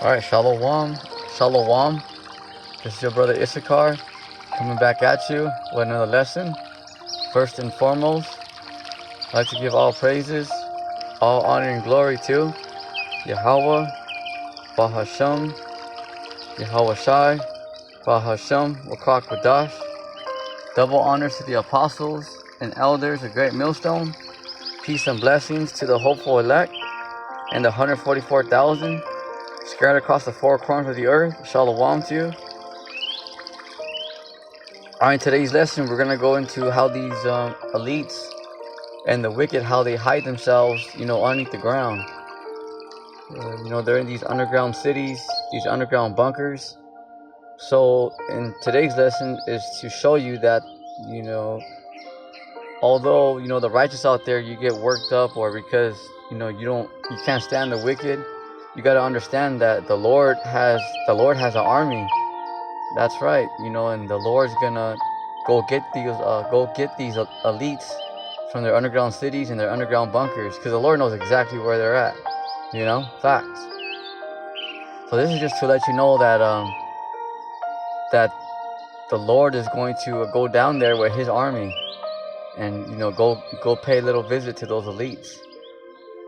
Alright, Shalom. Shalom. This is your brother Issachar coming back at you with another lesson. First and foremost, I'd like to give all praises, all honor and glory to Yahweh, Bahasham, Yahweh Shai, Bahasham, Wakak Wadash. Double honors to the apostles and elders of Great Millstone. Peace and blessings to the hopeful elect and the 144,000 scattered across the four corners of the earth. Shalom to you. Alright, in today's lesson, we're going to go into how these elites and the wicked, how they hide themselves, underneath the ground. They're in these underground cities, these underground bunkers. So, in today's lesson is to show you that, although, the righteous out there, you get worked up or because, you can't stand the wicked, you got to understand that the Lord has an army. That's right, and the Lord's gonna go get these elites from their underground cities and their underground bunkers, because the Lord knows exactly where they're at. Facts. So this is just to let you know that that the Lord is going to go down there with His army, and go pay a little visit to those elites.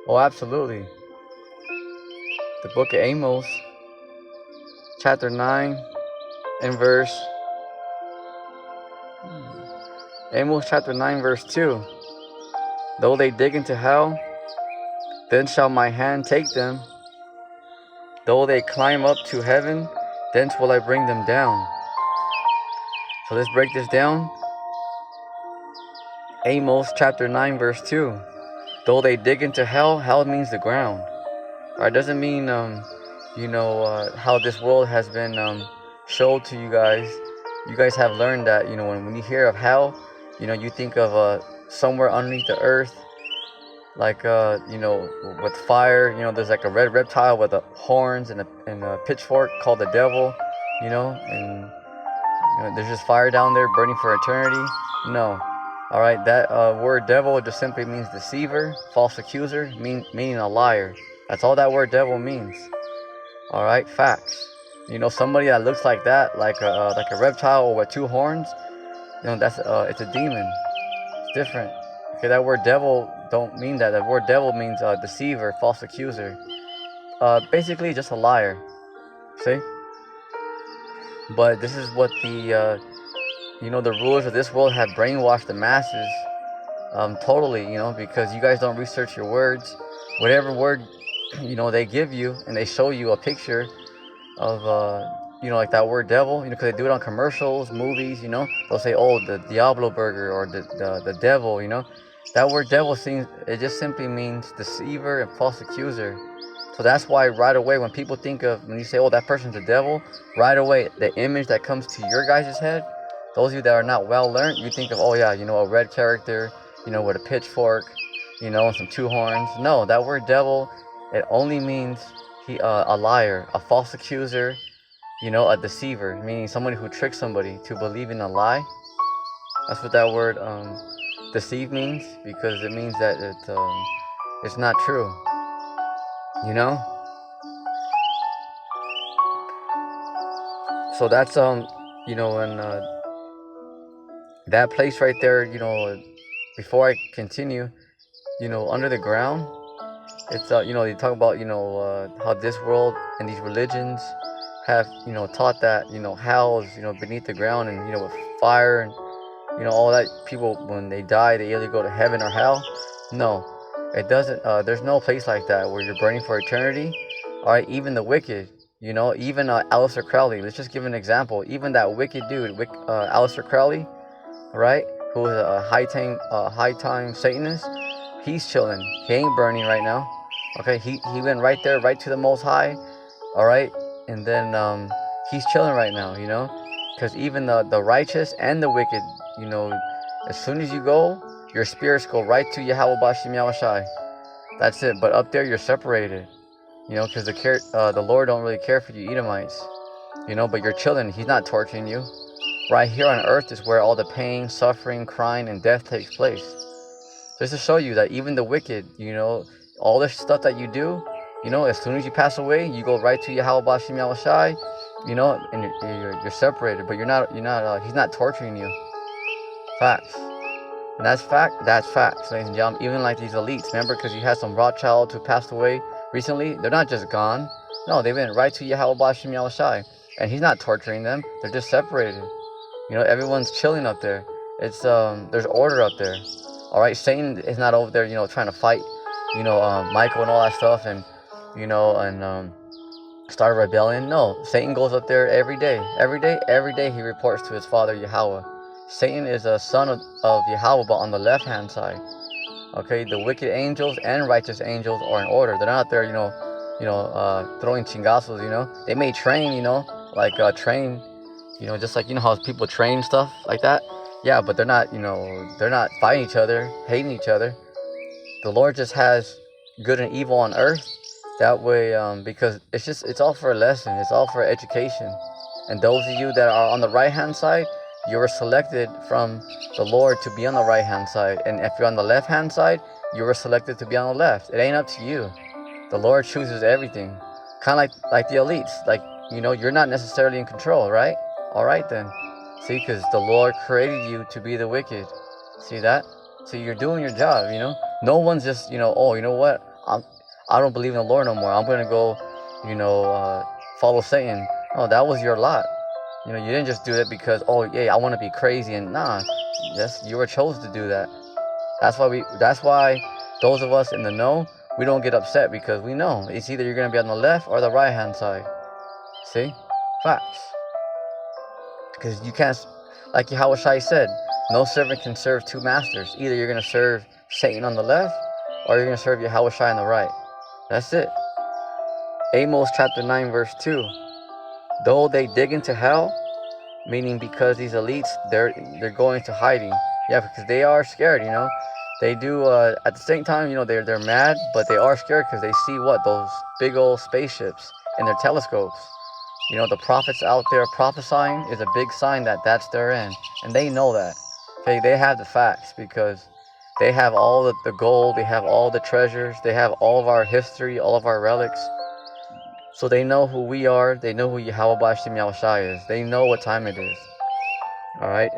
Oh, absolutely. The book of Amos, chapter 9. Amos chapter 9 verse 2. Though they dig into hell, then shall my hand take them. Though they climb up to heaven, thence will I bring them down. So let's break this down. Amos chapter 9 verse 2. Though they dig into hell, hell means the ground. It doesn't mean how this world has been showed to you guys. You guys have learned that when you hear of hell, you think of somewhere underneath the earth, like with fire. There's like a red reptile with horns and a pitchfork called the devil. And there's just fire down there burning for eternity. No. All right, that word devil just simply means deceiver, false accuser, meaning a liar. That's all that word devil means. All right, facts. Somebody that looks like that, like a reptile or with two horns, that's it's a demon. It's different. Okay, that word devil don't mean that. That word devil means deceiver, false accuser. Basically just a liar. See? But this is what the rulers of this world have brainwashed the masses totally, because you guys don't research your words. Whatever word they give you, and they show you a picture of like that word devil, because they do it on commercials, movies. They'll say, oh, the Diablo burger, or the devil. That word devil it just simply means deceiver and false accuser. So that's why right away when you say, oh, that person's a devil, right away the image that comes to your guys' head, those of you that are not well learned, you think of, oh yeah, a red character, with a pitchfork, and some two horns. No, that word devil, it only means a liar, a false accuser, a deceiver, meaning somebody who tricks somebody to believe in a lie. That's what that word deceive means, because it means that it's not true. So that's and that place right there, before I continue, under the ground, it's they talk about how this world and these religions have taught that hell is beneath the ground, and with fire and all that. People, when they die, they either go to heaven or hell. No, it doesn't. There's no place like that where you're burning for eternity. All right, even the wicked, even Aleister Crowley. Let's just give an example. Even that wicked dude, Aleister Crowley, right, who is a high time Satanist, he's chilling. He ain't burning right now. Okay, he went right there, right to the Most High. All right, and then he's chilling right now. Because even the righteous and the wicked, as soon as you go, your spirits go right to Yahweh Bashim Yahushai. That's it. But up there, you're separated. Because the Lord don't really care for you Edomites. But you're chilling. He's not torturing you. Right here on earth is where all the pain, suffering, crying, and death takes place. Just to show you that even the wicked, all this stuff that you do, You know, as soon as you pass away, you go right to Yahweh Bashim Yahushai, you know, and you're separated, but he's not torturing you. Facts. And that's facts, ladies and gentlemen. Even like these elites, remember, because you had some Rothschilds who passed away recently, they're not just gone. No, they went right to Yahweh Bashim Yahushai. And he's not torturing them, they're just separated. You know, everyone's chilling up there. It's there's order up there. Alright, Satan is not over there, you know, trying to fight, you know, Michael and all that stuff, and you know, and start a rebellion. No, Satan goes up there every day. Every day he reports to his father Yahweh. Satan is a son of Yahweh, but on the left hand side. Okay, the wicked angels and righteous angels are in order. They're not there, throwing chingazos, you know. They may train, you know, like train, you know, just like, you know, how people train stuff like that. Yeah, but they're not, you know, they're not fighting each other, hating each other. The Lord just has good and evil on earth. That way, because it's all for a lesson. It's all for education. And those of you that are on the right-hand side, you were selected from the Lord to be on the right-hand side. And if you're on the left-hand side, you were selected to be on the left. It ain't up to you. The Lord chooses everything. Kind of like the elites. Like, you know, you're not necessarily in control, right? All right, then. See, because the Lord created you to be the wicked. See that? So you're doing your job, you know? No one's just, you know, oh, you know what? I don't believe in the Lord no more. I'm going to go, you know, follow Satan. No, that was your lot. You know, you didn't just do it because, oh, yeah, I want to be crazy. And nah, you were chosen to do that. That's why those of us in the know, we don't get upset, because we know it's either you're going to be on the left or the right-hand side. See? Facts. Because you can't, like Yahushua said, no servant can serve two masters. Either you're going to serve Satan on the left, or you're going to serve Yahushua on the right. That's it. Amos chapter 9 verse 2. Though they dig into hell, meaning because these elites, they're going to hiding. Yeah, because they are scared, you know. They do, at the same time, you know, they're mad, but they are scared because they see what? Those big old spaceships in their telescopes. You know, the prophets out there prophesying is a big sign that that's their end. And they know that. Okay, they have the facts, because they have all the gold, they have all the treasures, they have all of our history, all of our relics. So they know who we are, they know who Yahweh Bashim Yahushai is. They know what time it is. Alright?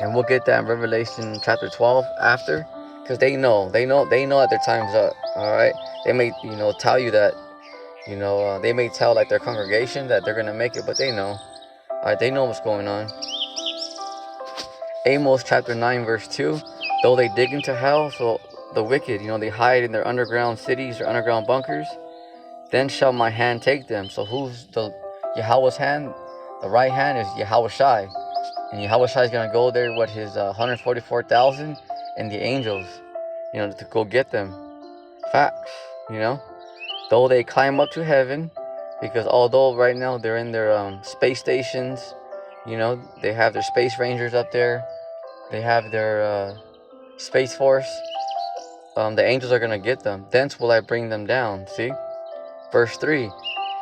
And we'll get that in Revelation chapter 12 after. Because they know that their time's up. Alright? They may, you know, tell you that, you know, they may tell like their congregation that they're going to make it, but they know. Alright, they know what's going on. Amos chapter 9 verse 2. Though they dig into hell, so the wicked, you know, they hide in their underground cities or underground bunkers, then shall my hand take them. So who's the Yahweh's hand? The right hand is Yahushai. And Yahushai is going to go there with his 144,000 and the angels, you know, to go get them. Facts, you know. Though they climb up to heaven, because although right now they're in their space stations, you know, they have their space rangers up there. They have their Space Force. The angels are going to get them. Thence will I bring them down. See? Verse 3.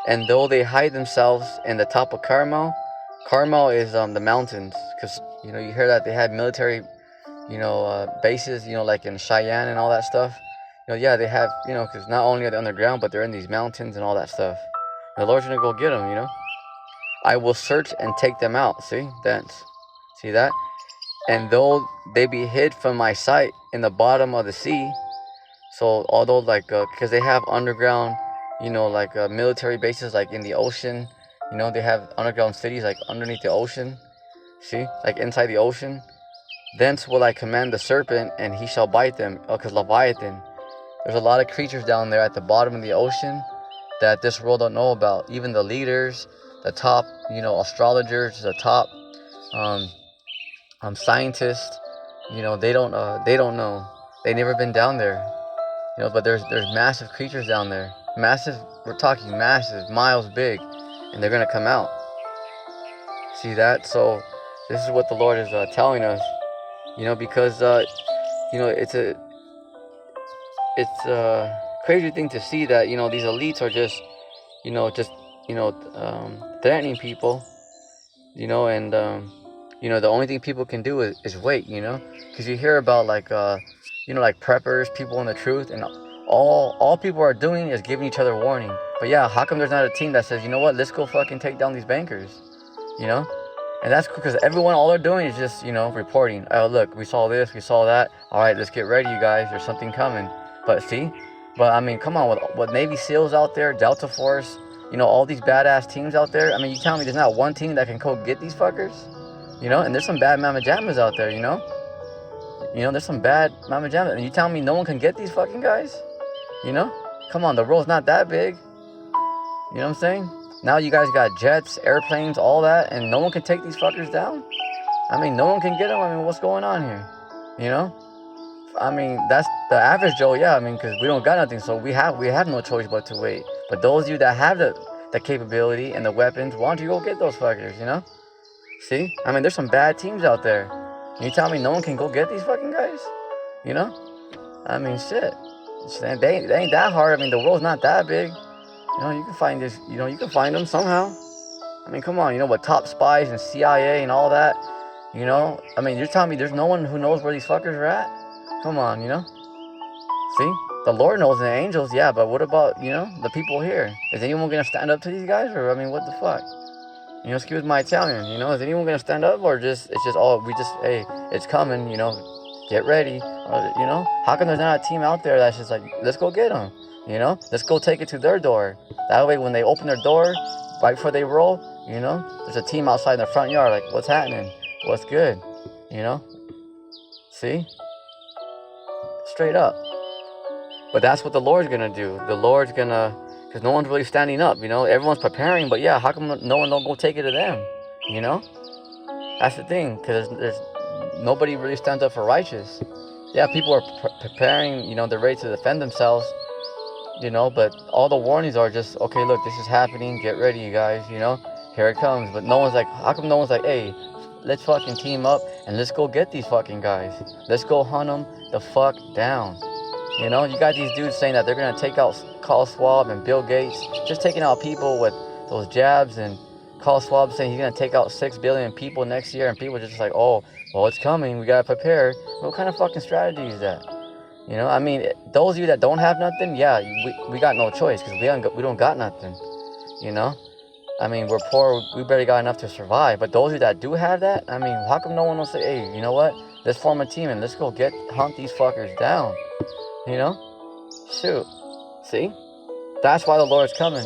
And though they hide themselves in the top of Carmel. Carmel is the mountains. Because, you know, you hear that they had military, you know, bases, you know, like in Cheyenne and all that stuff. You know, yeah, they have, you know, because not only are they underground, but they're in these mountains and all that stuff. The Lord's going to go get them, you know. I will search and take them out. See? Thence. See that? And though they be hid from my sight in the bottom of the sea. So although like, because they have underground, you know, like military bases like in the ocean. You know, they have underground cities like underneath the ocean. See? Like inside the ocean. Thence will I command the serpent, and he shall bite them. Oh, because Leviathan. There's a lot of creatures down there at the bottom of the ocean that this world don't know about. Even the leaders, the top, you know, astrologers, the top scientists, you know, they don't know. They never been down there. You know, but there's massive creatures down there. Massive, we're talking massive, miles big, and they're gonna come out. See that? So this is what the Lord is telling us. You know, because you know, it's a crazy thing to see that, you know, these elites are just threatening people, you know, and you know, the only thing people can do is wait, you know, because you hear about like you know, like preppers, people in the truth, and All people are doing is giving each other warning. But yeah, how come there's not a team that says, you know what, let's go fucking take down these bankers, you know? And that's because everyone, all they're doing is just, reporting. Oh, look, we saw this, we saw that. All right, let's get ready, you guys. There's something coming. But see, I mean, come on, with Navy SEALs out there, Delta Force, all these badass teams out there. I mean, you tell me there's not one team that can go get these fuckers, And there's some bad mama jammas out there, There's some bad mama jammas, and you tell me no one can get these fucking guys, Come on, the world's not that big. You know what I'm saying? Now you guys got jets, airplanes, all that, and no one can take these fuckers down? I mean, no one can get them. I mean, what's going on here? I mean, that's the average Joe, yeah. I mean, because we don't got nothing, so we have no choice but to wait. But those of you that have the capability and the weapons, why don't you go get those fuckers, See? I mean, there's some bad teams out there. You tell me no one can go get these fucking guys? I mean, shit. They ain't that hard. I mean, the world's not that big. You can find this, you can find them somehow. I mean, come on, with top spies and CIA and all that, I mean, you're telling me there's no one who knows where these fuckers are at? Come on, See? The Lord knows the angels, yeah, but what about, the people here? Is anyone going to stand up to these guys? Or, I mean, what the fuck? Excuse my Italian, is anyone going to stand up? Or it's just, hey, it's coming, get ready. How come there's not a team out there that's just like, let's go get them? Let's go take it to their door. That way, when they open their door, right before they roll, there's a team outside in the front yard, like, what's happening? What's good? See? Straight up. But that's what the Lord's gonna do. The Lord's gonna, because no one's really standing up, Everyone's preparing, but yeah, how come no one don't go take it to them? That's the thing, because there's nobody really stands up for righteous. Yeah, people are preparing, they're ready to defend themselves. But all the warnings are just, okay, look, this is happening, get ready, you guys, here it comes. But no one's like, how come no one's like, hey, let's fucking team up and let's go get these fucking guys. Let's go hunt them the fuck down. You got these dudes saying that they're gonna take out Klaus Schwab and Bill Gates, just taking out people with those jabs, and Klaus Schwab saying he's gonna take out 6 billion people next year, and people are just like, oh, well, it's coming, we gotta prepare. What kind of fucking strategy is that? I mean, those of you that don't have nothing, yeah, we got no choice, because we don't got nothing, I mean, we're poor, we barely got enough to survive. But those of you that do have that, I mean, how come no one will say, hey, you know what, let's form a team and let's go hunt these fuckers down, Shoot, see? That's why the Lord's coming,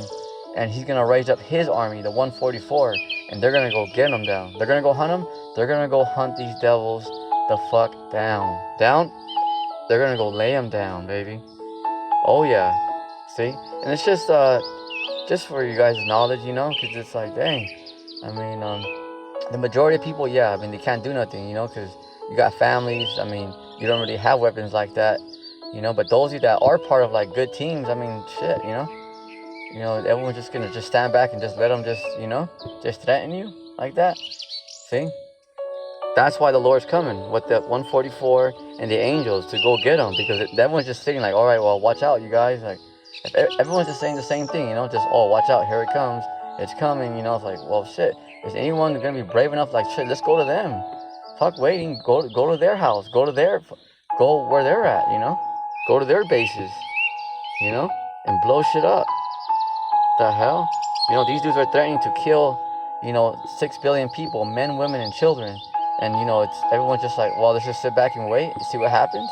and he's gonna raise up his army, the 144, and they're gonna go get them down. They're gonna go hunt them, they're gonna go hunt these devils the fuck down. They're gonna go lay them down, baby. Oh yeah, see? And it's just for you guys' knowledge, because it's like, dang. I mean, the majority of people, yeah, I mean, they can't do nothing, because you got families. I mean, you don't really have weapons like that, But those of you that are part of like good teams, I mean, shit, everyone's just gonna just stand back and just let them just threaten you like that. See? That's why the Lord's coming with the 144 and the angels to go get them, because everyone's just sitting like, all right, well, watch out, you guys. Like, everyone's just saying the same thing, just, oh, watch out, here it comes, it's coming, It's like, well, shit, is anyone gonna be brave enough? Like, shit, let's go to them. Fuck waiting, go to their house, go where they're at, go to their bases, and blow shit up. The hell, these dudes are threatening to kill, 6 billion people, men, women, and children. And, everyone's just like, well, let's just sit back and wait and see what happens.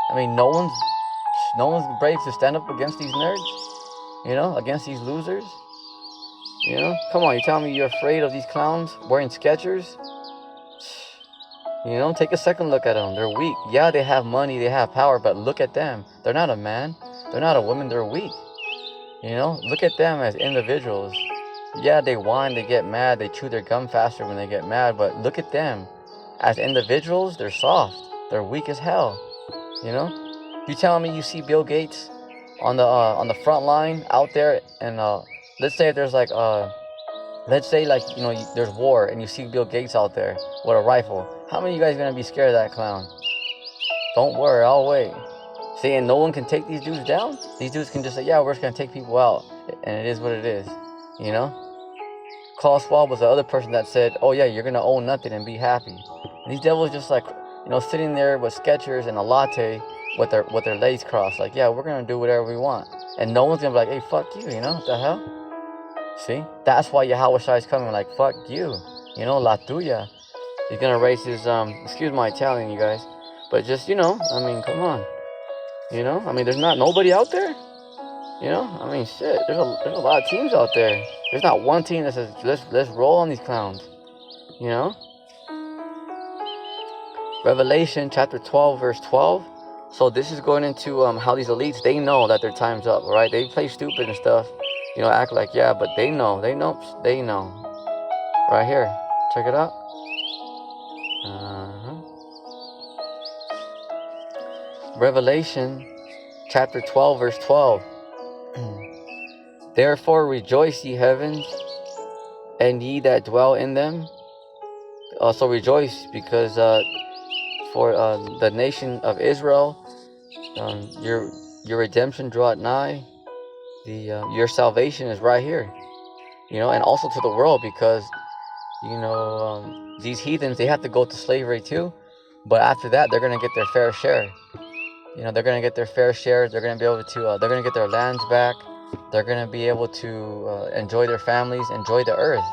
I mean, no one's brave to stand up against these nerds, against these losers. Come on, you tell me you're afraid of these clowns wearing Skechers? Take a second look at them. They're weak. Yeah, they have money, they have power, but look at them. They're not a man. They're not a woman. They're weak. Look at them as individuals. Yeah, they whine, they get mad, they chew their gum faster when they get mad, but look at them. As individuals, they're soft. They're weak as hell. You telling me you see Bill Gates on the front line out there, and let's say if there's like there's war and you see Bill Gates out there with a rifle. How many of you guys are gonna be scared of that clown? Don't worry, I'll wait. See, and no one can take these dudes down. These dudes can just say, yeah, we're just gonna take people out, and it is what it is. Klaus Schwab was the other person that said, oh yeah, you're gonna own nothing and be happy. And these devils just like, sitting there with Skechers and a latte, with their legs crossed. Like, yeah, we're gonna do whatever we want, and no one's gonna be like, hey, fuck you. You know what the hell? See, that's why Yahweh Shai is coming. Like, fuck you. You know, la tuya. He's gonna raise his excuse my Italian, you guys, but just, you know, I mean, come on. You know, I mean, there's not nobody out there. You know, I mean, shit. There's a lot of teams out there. There's not one team that says let's roll on these clowns. You know. Revelation chapter 12 verse 12. So this is going into how these elites, they know that their time's up, right? They play stupid and stuff, you know, act like, yeah, but they know. Right here, check it out. Revelation chapter 12 verse 12. Therefore rejoice, ye heavens, and ye that dwell in them. Also rejoice, because for the nation of Israel, your redemption draweth nigh. Your salvation is right here, you know, and also to the world, because you know these heathens, they have to go to slavery too, but after that they're gonna get their fair share. You know, they're gonna get their fair share. They're gonna be able to. They're gonna get their lands back. They're gonna be able to enjoy their families, enjoy the earth.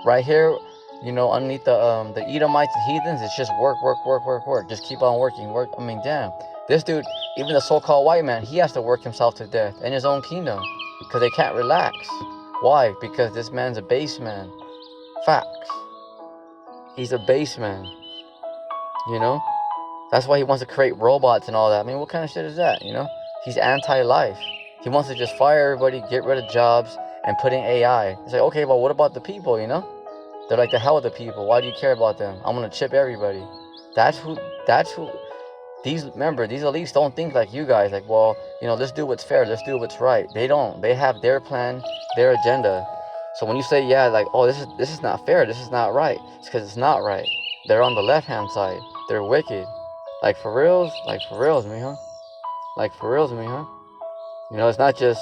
Right here, you know, underneath the Edomites and heathens, it's just work. Just keep on working. Work. I mean, damn. This dude, even the so-called white man, he has to work himself to death in his own kingdom, because they can't relax. Why? Because this man's a base man. Facts. He's a base man. You know. That's why he wants to create robots and all that. I mean, what kind of shit is that, you know? He's anti-life. He wants to just fire everybody, get rid of jobs, and put in AI. It's like, okay, well, what about the people, you know? They're like, the hell with the people. Why do you care about them? I'm going to chip everybody. That's who, remember, these elites don't think like you guys. Like, well, you know, let's do what's fair. Let's do what's right. They don't. They have their plan, their agenda. So when you say, yeah, like, oh, this is not fair, this is not right, it's because it's not right. They're on the left-hand side. They're wicked. Like for reals, me, huh? Like for reals, me, huh? You know, it's not just,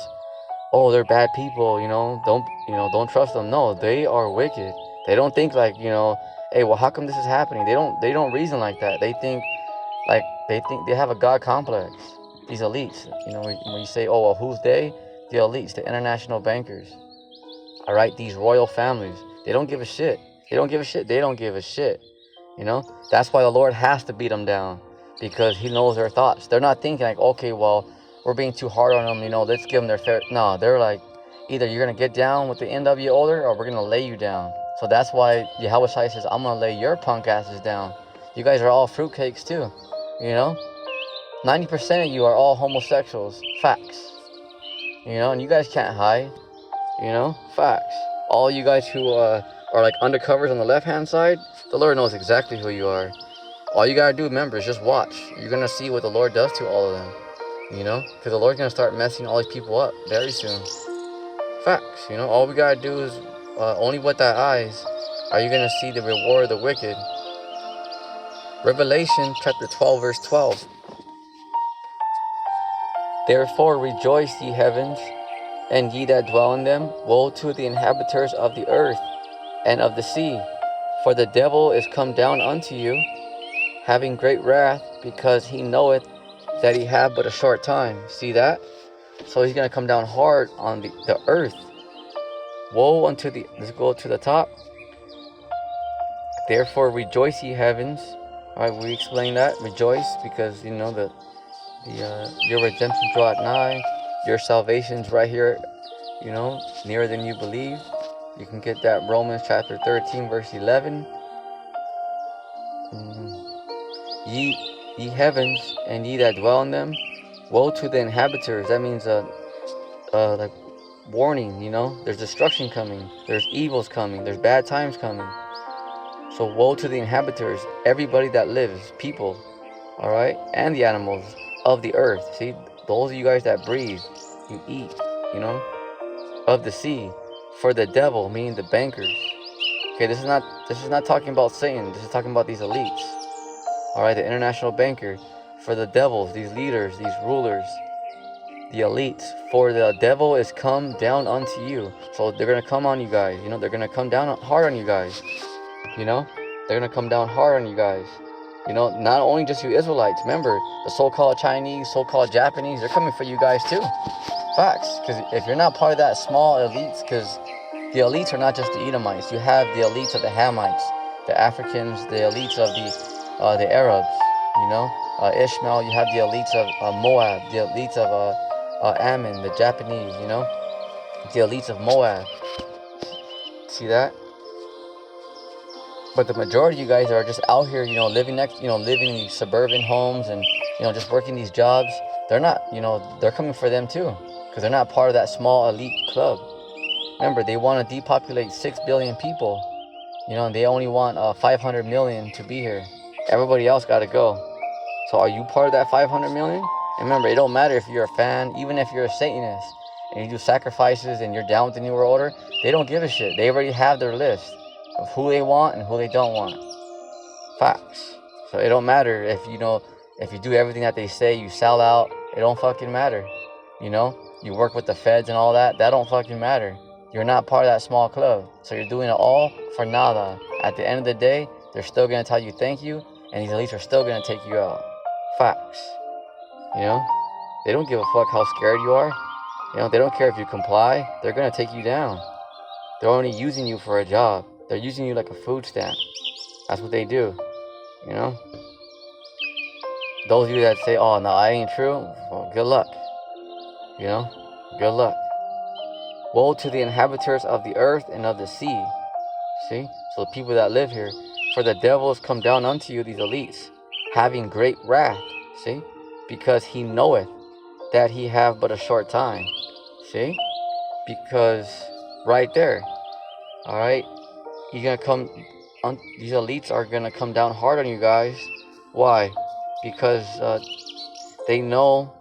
oh, they're bad people, you know, don't trust them. No, they are wicked. They don't think like, you know, hey, well, how come this is happening? They don't reason like that. They think they have a God complex. These elites, you know, when you say, oh, well, who's they? The elites, the international bankers. All right, these royal families. They don't give a shit. They don't give a shit. You know, that's why the Lord has to beat them down, because he knows their thoughts. They're not thinking like, okay, well, we're being too hard on them, you know, let's give them their fair. No, they're like, either you're going to get down with the NW order, or we're going to lay you down. So that's why Yahweh Shai says, I'm going to lay your punk asses down. You guys are all fruitcakes too, you know. 90% of you are all homosexuals. Facts. You know, and you guys can't hide. You know, facts. All you guys who are like undercovers on the left-hand side, the Lord knows exactly who you are. All you gotta do, remember, is just watch. You're gonna see what the Lord does to all of them. You know, because the Lord's gonna start messing all these people up very soon. Facts. You know, all we gotta do is only with thy eyes are you gonna see the reward of the wicked. Revelation chapter 12 verse 12. Therefore rejoice, ye heavens, and ye that dwell in them. Woe to the inhabitants of the earth and of the sea, for the devil is come down unto you, having great wrath, because he knoweth that he have but a short time. See that? So he's going to come down hard on the earth. Woe unto the, let's go to the top. Therefore rejoice, ye heavens. All right, we explained that. Rejoice, because you know that your redemption draweth nigh. Your salvation's right here, you know, nearer than you believe. You can get that Romans chapter 13 verse 11. Ye heavens, and ye that dwell in them. Woe to the inhabitants. That means like warning, you know. There's destruction coming. There's evils coming. There's bad times coming. So woe to the inhabitants, everybody that lives, people, all right, and the animals of the earth. See, those of you guys that breathe, you eat, you know, of the sea. For the devil, meaning the bankers. Okay, this is not talking about Satan. This is talking about these elites. All right, the international banker. For the devils, these leaders, these rulers, the elites. For the devil is come down unto you. So they're gonna come on you guys. You know, they're gonna come down hard on you guys. You know, they're gonna come down hard on you guys. You know, not only just you Israelites. Remember, the so-called Chinese, so-called Japanese, they're coming for you guys too. Facts. Because if you're not part of that small elites, because the elites are not just the Edomites. You have the elites of the Hamites, the Africans, the elites of the Arabs. You know, Ishmael. You have the elites of Moab, the elites of Ammon, the Japanese. You know, the elites of Moab. See that? But the majority of you guys are just out here, you know, living living in these suburban homes and, you know, just working these jobs. They're not, you know, they're coming for them too, because they're not part of that small elite club. Remember, they want to depopulate 6 billion people, you know, and they only want 500 million to be here. Everybody else got to go. So are you part of that 500 million? And remember, it don't matter if you're a fan, even if you're a Satanist, and you do sacrifices and you're down with the New World Order, they don't give a shit. They already have their list of who they want and who they don't want. Facts. So it don't matter if if you do everything that they say, you sell out, it don't fucking matter. You know, you work with the feds and all that, that don't fucking matter. You're not part of that small club. So you're doing it all for nada. At the end of the day, they're still gonna tell you thank you, and these elites are still gonna take you out. Facts. You know, they don't give a fuck how scared you are. You know, they don't care if you comply, they're gonna take you down. They're only using you for a job. They're using you like a food stamp. That's what they do, you know? Those of you that say, oh, no, I ain't true, well, good luck, you know? Good luck. Woe to the inhabitants of the earth and of the sea. See? So the people that live here. For the devils come down unto you, these elites, having great wrath. See? Because he knoweth that he have but a short time. See? Because right there, all right, you're gonna come these elites are gonna come down hard on you guys. Why? Because they know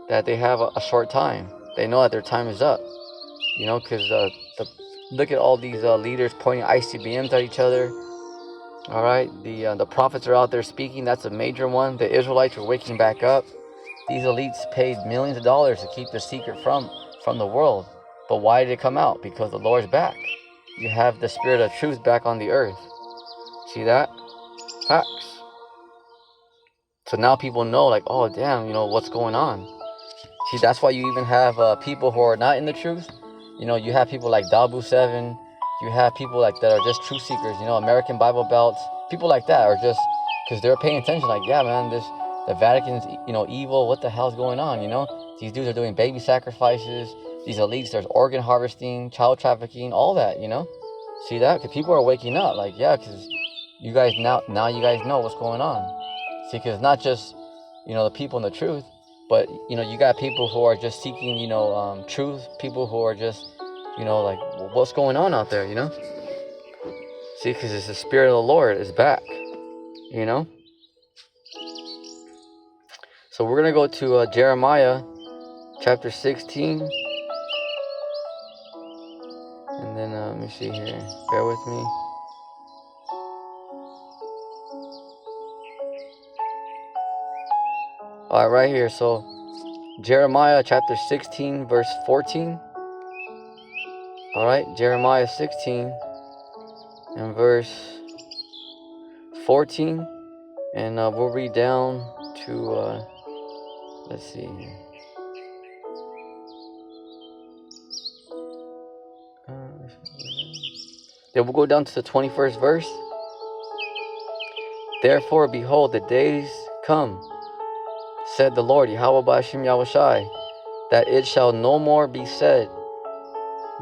that they have a short time. They know that their time is up. You know, because look at all these leaders pointing ICBMs at each other. All right, the prophets are out there speaking. That's a major one. The Israelites are waking back up. These elites paid millions of dollars to keep the secret from the world. But why did it come out? Because the Lord's back. You have the spirit of truth back on the earth. See that? Facts. So now people know, like, oh damn, you know what's going on. See, that's why you even have people who are not in the truth. You know, you have people like Dabu 7. You have people like that are just truth seekers. You know, American Bible Belts. People like that are just because they're paying attention. Like, yeah, man, the Vatican's evil. What the hell's going on? You know, these dudes are doing baby sacrifices. These elites, there's organ harvesting, child trafficking, all that. You know, see that? Because people are waking up. Like, yeah, because you guys now you guys know what's going on. See, because not just the people in the truth, but you got people who are just seeking truth. People who are just like, what's going on out there? See, because it's the spirit of the Lord is back. So we're gonna go to Jeremiah chapter 16, and then let me see here. Bear with me. All right, right here. So Jeremiah chapter 16, verse 14. All right, Jeremiah 16 and verse 14, and we'll read down to let's see here. Then we'll go down to the 21st verse. Therefore, behold, the days come, said the Lord, Yahweh Ba'ashim Yahushai, that it shall no more be said,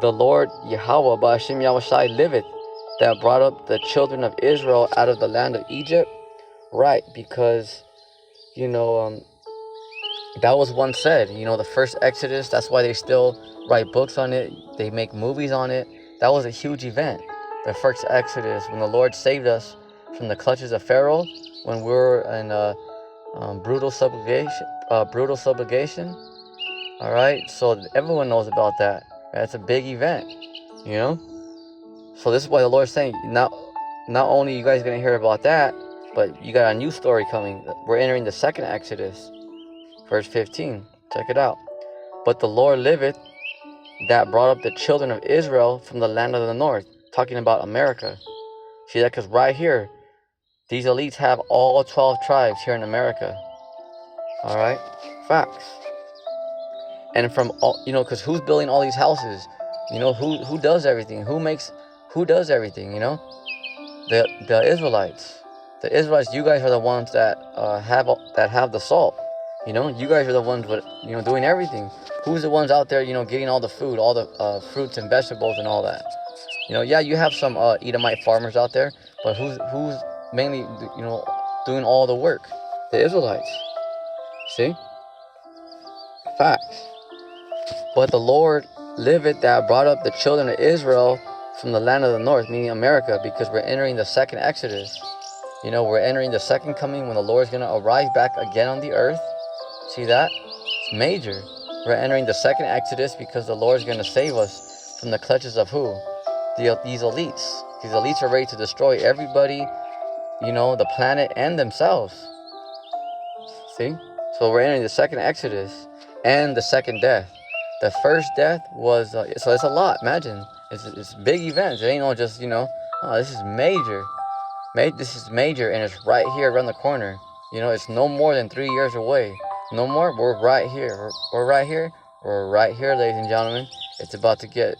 the Lord Yahweh Ba'ashim Yahushai liveth, that brought up the children of Israel out of the land of Egypt. Right, because, that was once said, the first Exodus, that's why they still write books on it. They make movies on it. That was a huge event. The first Exodus, when the Lord saved us from the clutches of Pharaoh, when we were in brutal subjugation. All right, so everyone knows about that. That's a big event, So this is why the Lord's saying, not only you guys gonna hear about that, but you got a new story coming. We're entering the second Exodus, verse 15. Check it out. But the Lord liveth, that brought up the children of Israel from the land of the north. Talking about America. See that? Because right here, These elites have all 12 tribes here in America. All right, facts. And from all, because who's building all these houses? Who does everything? Who does everything? The Israelites. The Israelites. You guys are the ones that have the salt. You guys are the ones with doing everything. Who's the ones out there getting all the food, all the fruits and vegetables and all that? Yeah, you have some Edomite farmers out there, but who's mainly doing all the work? The Israelites. See? Facts. But the Lord liveth that brought up the children of Israel from the land of the north, meaning America, because we're entering the second Exodus. We're entering the second coming when the Lord's going to arise back again on the earth. See that? It's major. We're entering the second Exodus because the Lord's going to save us from the clutches of who? These elites. These elites are ready to destroy everybody, the planet and themselves. See? So we're entering the second Exodus and the second death. The first death was, so it's a lot, imagine. It's big events. It ain't no just, this is major. This is major, and it's right here around the corner. It's no more than 3 years away. No more, we're right here. We're right here. We're right here, ladies and gentlemen. It's about to get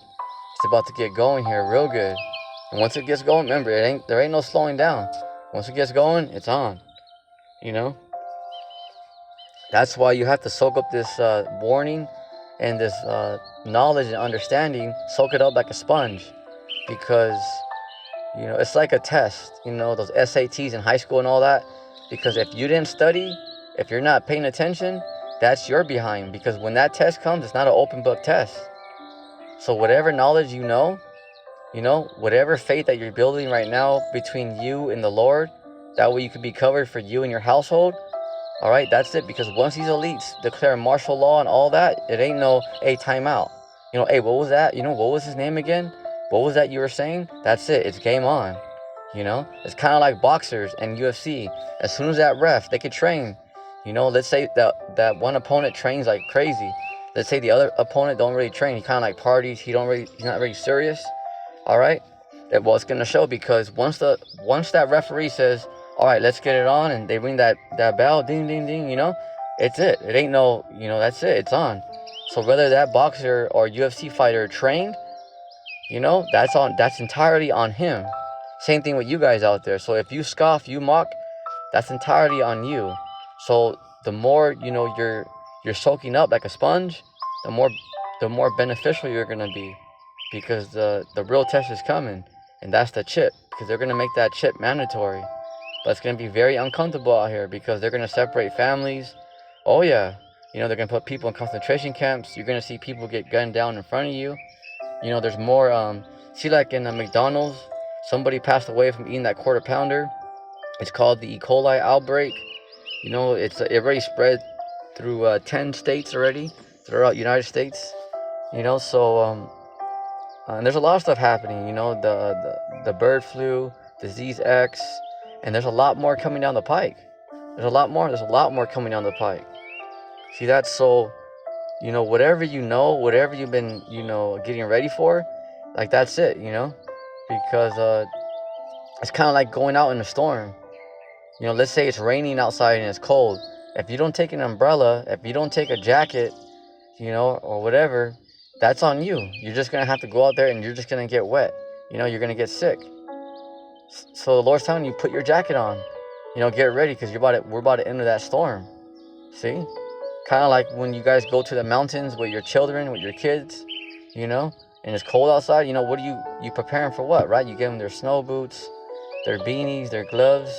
going here real good. And once it gets going, remember, there ain't no slowing down. Once it gets going, it's on. That's why you have to soak up this warning and this knowledge and understanding, soak it up like a sponge, because it's like a test, those SATs in high school and all that. Because if you didn't study, if you're not paying attention, that's your behind. Because when that test comes, it's not an open book test. So whatever knowledge whatever faith that you're building right now between you and the Lord, that way you can be covered for you and your household. All right, that's it. Because once these elites declare martial law and all that, it ain't no, hey, time out. Hey, what was that? What was his name again? What was that you were saying? That's it. It's game on. It's kind of like boxers and UFC. As soon as that ref, they could train. Let's say that one opponent trains like crazy. Let's say the other opponent don't really train. He kind of like parties. He's not really serious. All right. Well, it's gonna show, because once that referee says, all right, let's get it on, and they ring that bell, ding, ding, ding, it's it. It ain't no, that's it. It's on. So whether that boxer or UFC fighter trained, that's entirely on him. Same thing with you guys out there. So if you scoff, you mock, that's entirely on you. So the more, you're soaking up like a sponge, the more beneficial you're going to be, because the real test is coming, and that's the chip, because they're going to make that chip mandatory. But it's going to be very uncomfortable out here, because they're going to separate families. Oh yeah, they're going to put people in concentration camps. You're going to see people get gunned down in front of you. There's more, see, like in McDonald's, somebody passed away from eating that quarter pounder. It's called the E. coli outbreak. It already spread through 10 states already, throughout United States. So, and there's a lot of stuff happening, the bird flu, disease X, and there's a lot more coming down the pike. There's a lot more coming down the pike. See that? So, whatever whatever you've been, getting ready for, like, that's it, because it's kind of like going out in a storm. Let's say it's raining outside and it's cold. If you don't take an umbrella, if you don't take a jacket, or whatever, that's on you. You're just going to have to go out there and you're just going to get wet. You're going to get sick. So the Lord's telling you, put your jacket on. Get ready, because we're about to enter that storm. See? Kind of like when you guys go to the mountains with your children, with your kids, and it's cold outside, what are you preparing for what, right? You give them their snow boots, their beanies, their gloves,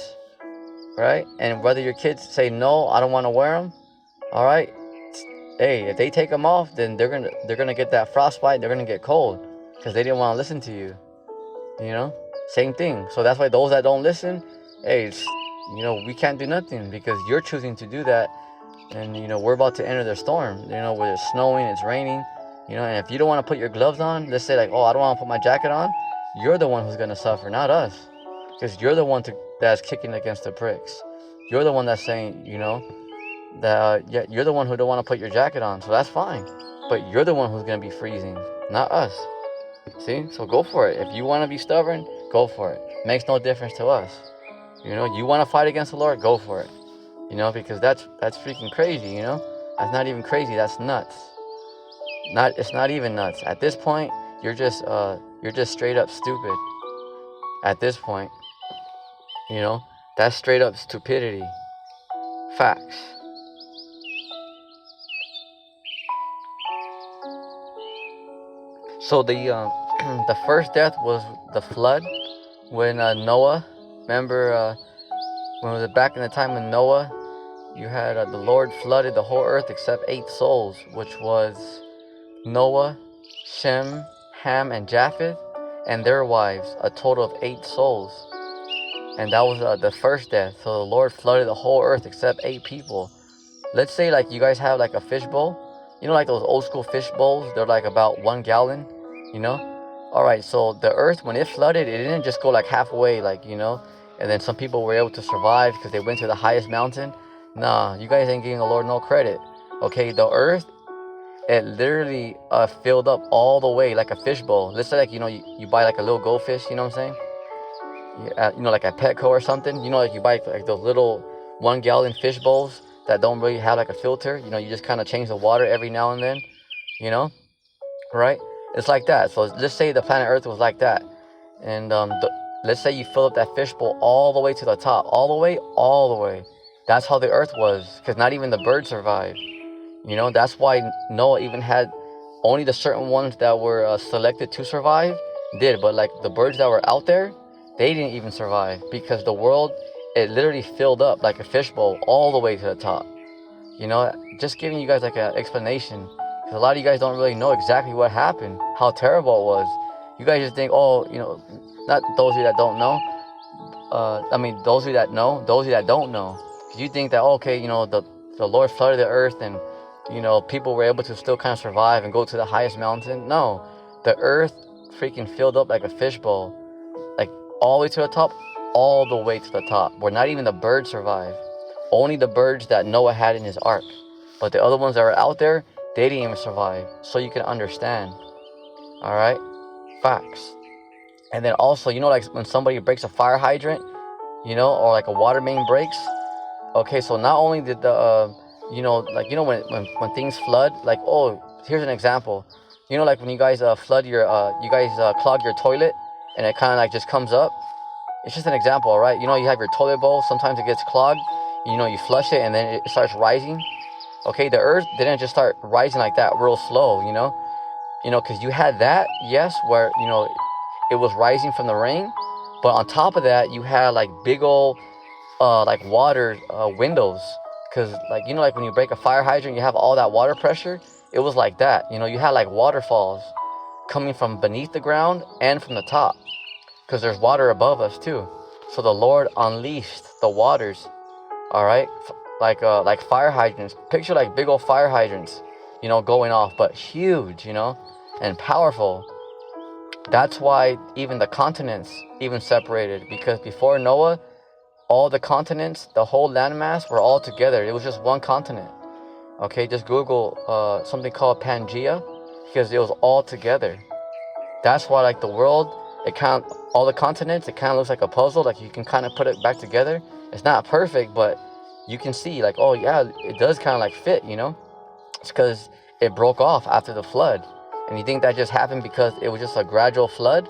right? And whether your kids say, no, I don't want to wear them, all right? Hey, if they take them off, then they're gonna get that frostbite, they're going to get cold, because they didn't want to listen to you, Same thing. So that's why those that don't listen, hey, we can't do nothing, because you're choosing to do that. And, we're about to enter the storm, where it's snowing, it's raining, and if you don't want to put your gloves on, let's say like, oh, I don't want to put my jacket on, you're the one who's going to suffer, not us. Because you're the one that's kicking against the pricks. You're the one that's saying, that, yeah, you're the one who don't want to put your jacket on, so that's fine. But you're the one who's going to be freezing, not us. See? So go for it. If you want to be stubborn, go for it. Makes no difference to us. You know, you want to fight against the Lord, go for it. You know, because that's freaking crazy. You know, that's not even crazy. That's nuts. It's not even nuts. At this point, you're just straight up stupid. At this point, you know, that's straight up stupidity. Facts. So the the first death was the flood when Noah. Remember when it was back in the time of Noah, you had the Lord flooded the whole earth except 8 souls, which was Noah, Shem, Ham, and Japheth, and their wives, a total of 8 souls. And that was the first death. So the Lord flooded the whole earth except 8 people. Let's say like you guys have like a fish bowl. You know, like those old school fish bowls? They're like about 1 gallon, you know? Alright, so the earth, when it flooded, it didn't just go like halfway, like, you know? And then some people were able to survive because they went to the highest mountain. Nah, you guys ain't giving the Lord no credit. Okay, the earth, it literally filled up all the way like a fish bowl. Let's say like, you know, you buy like a little goldfish, you know what I'm saying? You know, like at Petco or something. You know, like you buy like those little 1 gallon fish bowls that don't really have like a filter. You know, you just kind of change the water every now and then, you know, right? It's like that. So let's say the planet Earth was like that. And let's say you fill up that fish bowl all the way to the top, all the way. That's how the Earth was, because not even the birds survived. You know, that's why Noah even had only the certain ones that were selected to survive did. But like the birds that were out there, they didn't even survive because the world, it literally filled up like a fishbowl all the way to the top. You know, just giving you guys like an explanation, because a lot of you guys don't really know exactly what happened, how terrible it was. You guys just think, oh, you know, not those of you that don't know. I mean, those of you that know, those of you that don't know. Because you think that, okay, you know, the Lord flooded the earth and, you know, people were able to still kind of survive and go to the highest mountain. No, the earth freaking filled up like a fishbowl. Like all the way to the top, all the way to the top, where not even the birds survived. Only the birds that Noah had in his ark. But the other ones that were out there, they didn't even survive. So you can understand. Alright? Facts. And then also, you know, like when somebody breaks a fire hydrant, you know, or like a water main breaks. Okay, so not only did the, you know, like, you know, when things flood, like, oh, here's an example. You know, like when you guys flood your, clog your toilet and it kind of like just comes up. It's just an example, right? You know, you have your toilet bowl, sometimes it gets clogged, you know, you flush it and then it starts rising. Okay, the earth didn't just start rising like that real slow, you know, because you had that, yes, where, you know, it was rising from the rain, but on top of that, you had like big old, like water windows, because like, you know, like when you break a fire hydrant, you have all that water pressure. It was like that, you know, you had like waterfalls coming from beneath the ground and from the top, because there's water above us too. So the Lord unleashed the waters, all right, like fire hydrants. Picture like big old fire hydrants, you know, going off, but huge, you know, and powerful. That's why even the continents even separated, because before Noah, all the continents, the whole landmass were all together. It was just one continent. Okay, just Google something called Pangea, because it was all together. That's why like the world, it kind of, all the continents, it kind of looks like a puzzle. Like you can kind of put it back together. It's not perfect, but you can see like, oh yeah, it does kind of like fit, you know? It's because it broke off after the flood. And you think that just happened because it was just a gradual flood?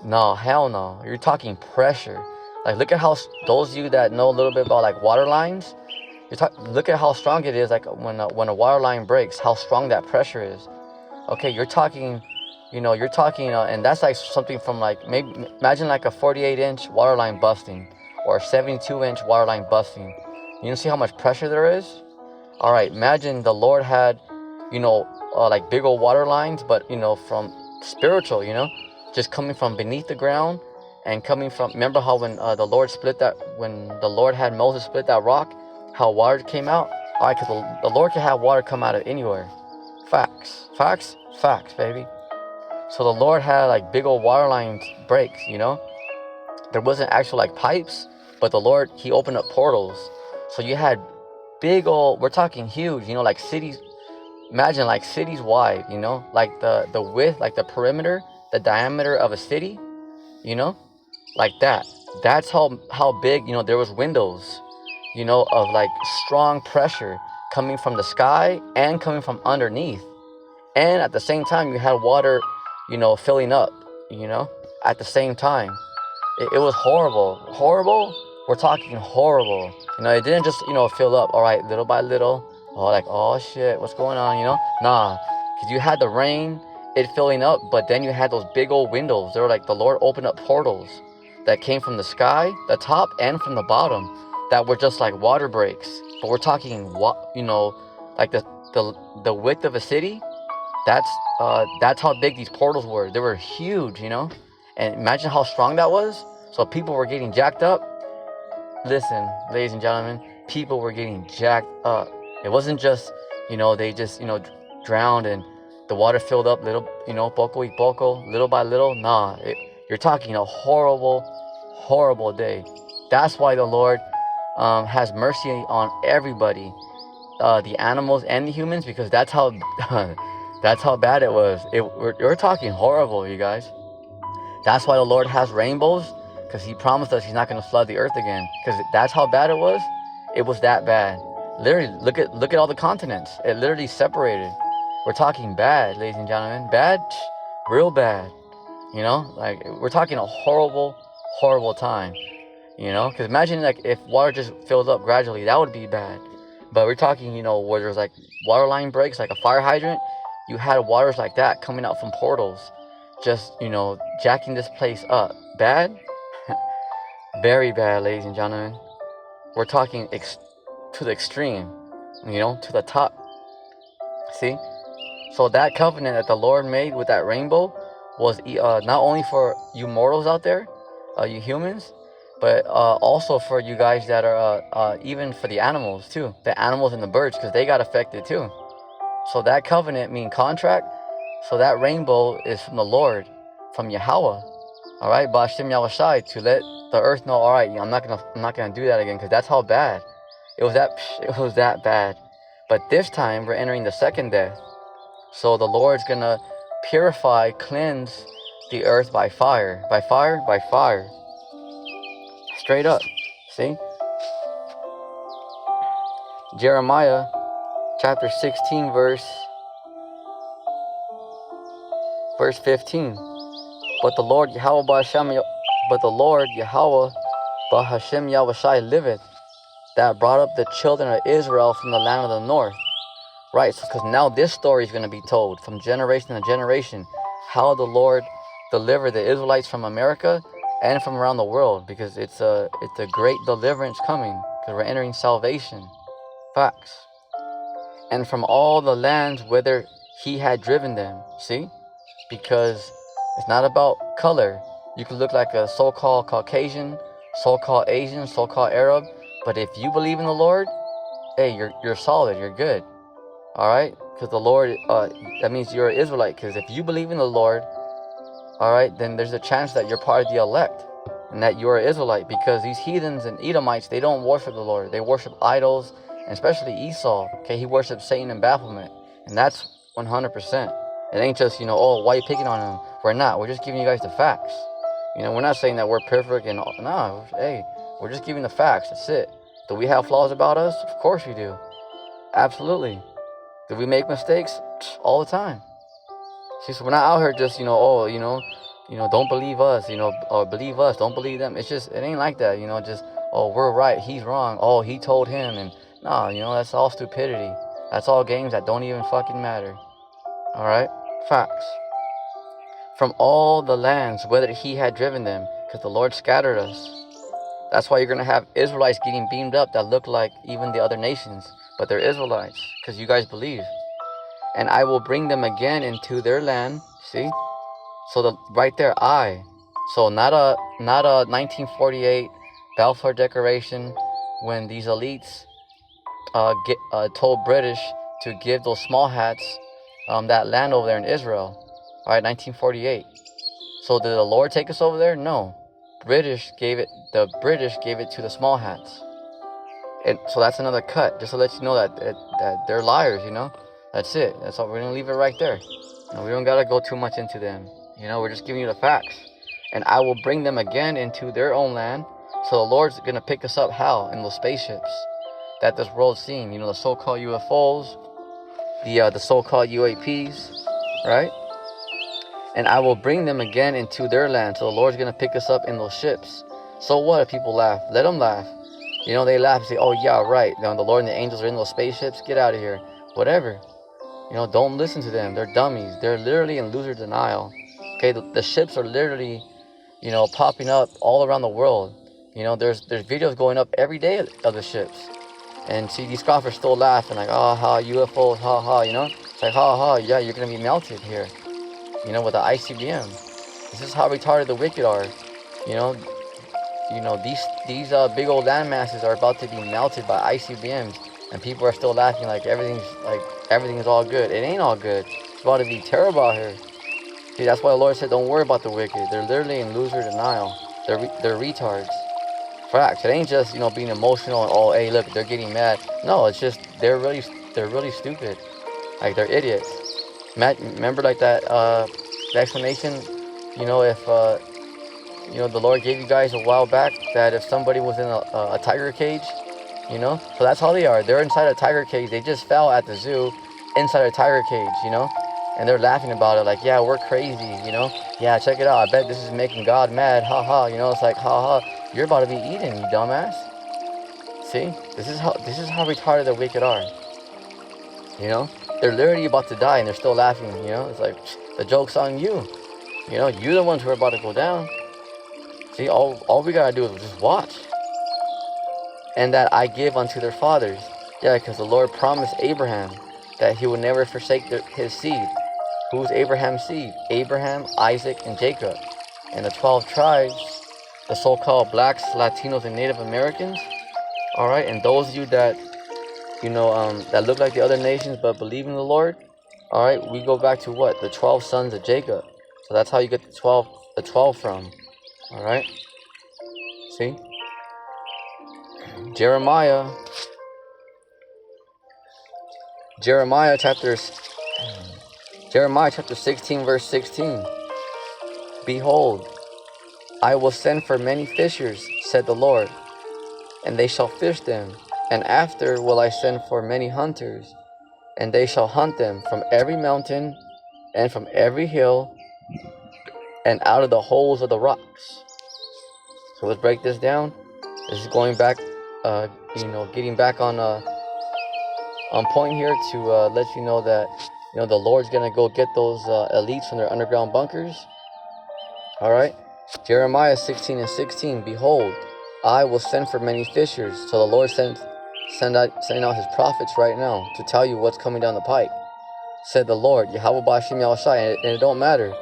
No, hell no. You're talking pressure. Like look at how, those of you that know a little bit about like water lines, look at how strong it is. Like when a water line breaks, how strong that pressure is. Okay, you're talking, you know, and that's like something from like, maybe imagine like a 48-inch water line busting or a 72-inch water line busting. You know, see how much pressure there is? All right, imagine the Lord had, you know, like big old water lines, but, you know, from spiritual, you know, just coming from beneath the ground and coming from, remember how when the Lord had Moses split that rock, how water came out? All right, because the Lord can have water come out of anywhere. Facts, baby. So the Lord had like big old water lines breaks, you know? There wasn't actual like pipes, but the Lord, he opened up portals. So you had big old, we're talking huge, you know, like cities, imagine like cities wide, you know, like the width, like the perimeter, the diameter of a city, you know, like that. That's how big, there was windows, of like strong pressure coming from the sky and coming from underneath. And at the same time, you had water, filling up, at the same time. It was horrible. Horrible? We're talking horrible. It didn't just, fill up, all right, little by little. Oh, like, oh shit, what's going on, Nah, because you had the rain, it filling up, but then you had those big old windows. They were like the Lord opened up portals that came from the sky, the top, and from the bottom that were just like water breaks. But we're talking, like the width of a city. That's how big these portals were. They were huge, and imagine how strong that was. So people were getting jacked up. Listen, ladies and gentlemen, people were getting jacked up. It wasn't just, they just, drowned and the water filled up little, poco y poco, little by little. Nah, you're talking a horrible, horrible day. That's why the Lord has mercy on everybody, the animals and the humans, because that's how that's how bad it was. We're talking horrible, you guys. That's why the Lord has rainbows, because He promised us He's not going to flood the earth again. Because that's how bad it was. It was that bad. Literally, look at all the continents. It literally separated. We're talking bad, ladies and gentlemen. Bad, real bad. Like we're talking a horrible, horrible time. Because imagine like if water just filled up gradually, that would be bad. But we're talking, where there's like water line breaks, like a fire hydrant. You had waters like that coming out from portals, just, jacking this place up. Bad? Very bad, ladies and gentlemen. We're talking to the extreme, to the top. See? So that covenant that the Lord made with that rainbow was not only for you mortals out there, you humans, but also for you guys that are, even for the animals too. The animals and the birds, because they got affected too. So that covenant means contract. So that rainbow is from the Lord, from Yahweh. All right, Ba'ashem Yahushai, to let the earth know. All right, I'm not gonna do that again, because that's how bad it was. It was that bad. But this time we're entering the second death. So the Lord's gonna purify, cleanse the earth by fire, by fire. Straight up. See? Jeremiah chapter 16, verse 15. But the Lord Yahweh Ba'ashem Yahushai liveth, that brought up the children of Israel from the land of the north. Right, so because now this story is going to be told from generation to generation, how the Lord delivered the Israelites from America and from around the world, because it's a great deliverance coming, because we're entering salvation. Facts. And from all the lands whither He had driven them. See? Because it's not about color. You could look like a so-called Caucasian, so-called Asian, so-called Arab, but if you believe in the Lord, hey, you're solid, you're good. All right, because the Lord, that means you're an Israelite. Because if you believe in the Lord, all right, then there's a chance that you're part of the elect and that you're an Israelite. Because these heathens and Edomites, they don't worship the Lord. They worship idols, and especially Esau. Okay, he worships Satan and Baphomet, and that's 100%. It ain't just, oh, why are you picking on him? We're not. We're just giving you guys the facts. We're not saying that we're perfect and no. Hey, we're just giving the facts. That's it. Do we have flaws about us? Of course we do. Absolutely. Do we make mistakes? All the time. See, so we're not out here just, don't believe us, or believe us, don't believe them. It ain't like that, just, oh, we're right, he's wrong, oh, he told him, and no, that's all stupidity. That's all games that don't even fucking matter. All right? Facts. From all the lands, whether He had driven them, because the Lord scattered us. That's why you're going to have Israelites getting beamed up that look like even the other nations. But they're Israelites, because you guys believe. And I will bring them again into their land. See? So right there, So not a 1948 Balfour Declaration when these elites told British to give those small hats that land over there in Israel. All right, 1948. So did the Lord take us over there? No. The British gave it to the small hats. And so that's another cut, just to let you know that they're liars, That's it. That's all. We're going to leave it right there. We don't got to go too much into them. We're just giving you the facts. and I will bring them again into their own land. So the Lord's gonna pick us up how? In those spaceships that this world's seeing. You know, the so-called UFOs, the so-called UAPs, right? And I will bring them again into their land. So the Lord's gonna pick us up in those ships. So what if people laugh? Let them laugh. You know, they laugh and say, oh yeah, right. Now the Lord and the angels are in those spaceships. Get out of here. Whatever. You know, don't listen to them. They're dummies. They're literally in loser denial. Okay, the ships are literally, you know, popping up all around the world. You know, there's videos going up every day of the ships. And see, these scoffers still laughing like, oh, ha, UFOs, ha, ha, you know? It's like, ha, ha, yeah, you're going to be melted here, you know, with the ICBM. This is how retarded the wicked are, you know? These big old land masses are about to be melted by ICBMs, and people are still laughing like everything's all good. It ain't all good. It's about to be terrible out here. See, that's why the Lord said, don't worry about the wicked. They're literally in loser denial. They're retards. Facts. It ain't just, you know, being emotional and, oh, hey, look, they're getting mad. No, it's just they're really stupid. Like, they're idiots. Matt, remember like that the explanation, you know, if you know, the Lord gave you guys a while back that if somebody was in a tiger cage, you know, so that's how they are. They're inside a tiger cage. They just fell at the zoo inside a tiger cage, you know, and they're laughing about it like, yeah, we're crazy, you know, yeah, check it out, I bet this is making God mad, ha ha, you know. It's like, ha ha, you're about to be eaten, you dumbass. See, this is how retarded the wicked are, you know. They're literally about to die and they're still laughing, you know. It's like, the joke's on you, you know, you're the ones who are about to go down. See, all we gotta do is just watch. And that I give unto their fathers. Yeah, because the Lord promised Abraham that he would never forsake his seed. Who's Abraham's seed? Abraham, Isaac, and Jacob. And the 12 tribes, the so-called blacks, Latinos, and Native Americans. All right, and those of you that, you know, that look like the other nations but believe in the Lord. All right, we go back to what? The 12 sons of Jacob. So that's how you get the 12 from. All right. See? Jeremiah chapter 16 verse 16. Behold, I will send for many fishers, said the Lord, and they shall fish them. And after will I send for many hunters, and they shall hunt them from every mountain and from every hill and out of the holes of the rocks. So let's break this down. This is going back, you know, getting back on point here to let you know that, you know, the Lord's gonna go get those elites from their underground bunkers. All right, Jeremiah 16 and 16. Behold, I will send for many fishers. So the Lord sending out his prophets right now to tell you what's coming down the pike. Said the Lord, Yahweh Bashim Yahushai, and it don't matter.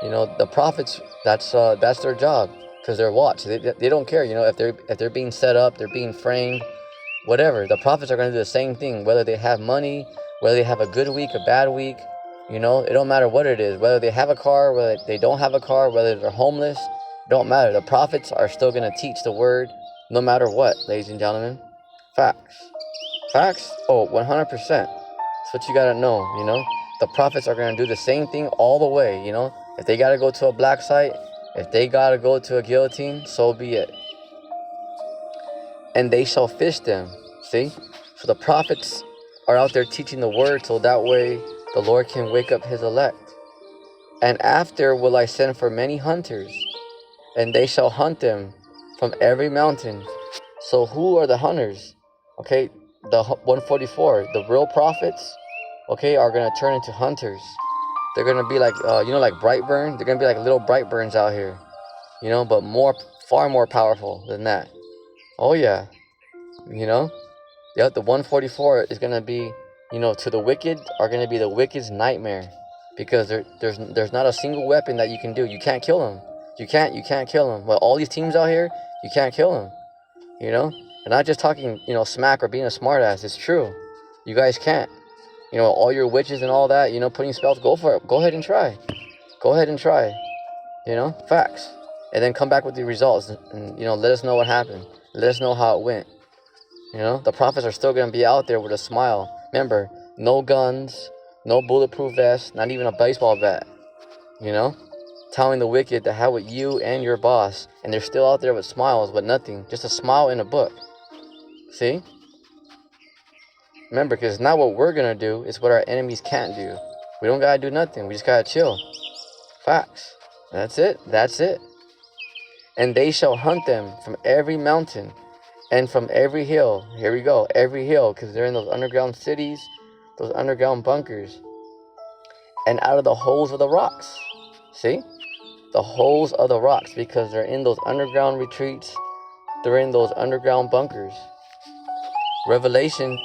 You know, the prophets, that's their job, because they're watched. They don't care, you know, if they're being set up, they're being framed, whatever. The prophets are going to do the same thing, whether they have money, whether they have a good week, a bad week. You know, it don't matter what it is, whether they have a car, whether they don't have a car, whether they're homeless. It don't matter. The prophets are still going to teach the word no matter what, ladies and gentlemen. Facts. Oh, 100%. That's what you got to know, you know. The prophets are going to do the same thing all the way, you know. If they got to go to a black site, if they got to go to a guillotine, so be it. And they shall fish them. See? So the prophets are out there teaching the word, so that way the Lord can wake up his elect. And after will I send for many hunters, and they shall hunt them from every mountain. So who are the hunters? Okay, the 144, the real prophets, okay, are going to turn into hunters. They're going to be like, you know, like Brightburn. They're going to be like little Brightburns out here, you know, but far more powerful than that. Oh yeah, you know, yeah, the 144 is going to be, you know, to the wicked are going to be the wicked's nightmare, because there's not a single weapon that you can do. You can't kill them. You can't kill them. Well, all these teams out here, you can't kill them, you know. And not just talking, you know, smack or being a smartass. It's true. You guys can't. You know, all your witches and all that, you know, putting spells, go for it. Go ahead and try. You know, facts. And then come back with the results and, you know, let us know what happened. Let us know how it went. You know, the prophets are still going to be out there with a smile. Remember, no guns, no bulletproof vests, not even a baseball bat. You know? telling the wicked to have with you and your boss, and they're still out there with smiles, but nothing, just a smile in a book. See? Remember, because it's not what we're gonna do, it's what our enemies can't do. We don't gotta do nothing, we just gotta chill. Facts. That's it. That's it. And they shall hunt them from every mountain and from every hill. Here we go. Every hill, because they're in those underground cities, those underground bunkers, and out of the holes of the rocks. See? The holes of the rocks, because they're in those underground retreats. They're in those underground bunkers. Revelation,